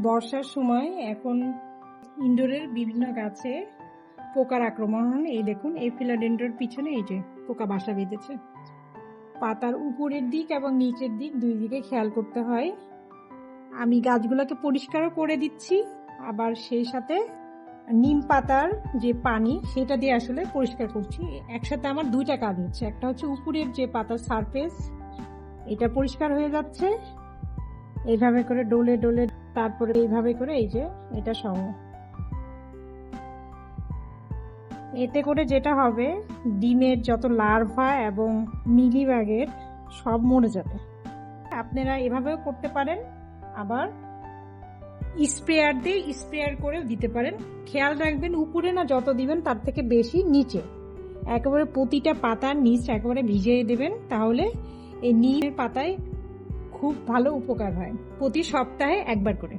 বর্ষার সময় এখন ইনডোরের বিভিন্ন গাছে পোকার আক্রমণ। এই দেখুন, এই ফিলাডেন্ড্রোর পিছনে এই যে পোকা বাসা বেঁধেছে। পাতার উপরের দিক এবং নিচের দিক দুই দিকে খেয়াল করতে হয়। আমি গাছগুলোকে পরিষ্কারও করে দিচ্ছি, আবার সেই সাথে নিম পাতার যে পানি সেটা দিয়ে আসলে পরিষ্কার করছি। একসাথে আমার দুইটা কাজ হচ্ছে, একটা হচ্ছে উপরের যে পাতার সারফেস এটা পরিষ্কার হয়ে যাচ্ছে এইভাবে করে ডলে ডলে, তারপরে এইভাবে করে এই যে এটা সহ। এতে করে যেটা হবে, ডিমের যত লার্ভা এবং মিলিবাগের সব মরে যাবে। আপনারা এভাবেও করতে পারেন, আবার স্প্রেয়ার দিয়ে স্প্রেয়ার করেও দিতে পারেন। খেয়াল রাখবেন উপরে না যত দিবেন তার থেকে বেশি নিচে, একেবারে প্রতিটা পাতার নিচ একেবারে ভিজিয়ে দেবেন, তাহলে এই নিমের পাতায় খুব ভালো উপকার হয়। প্রতি সপ্তাহে একবার করে।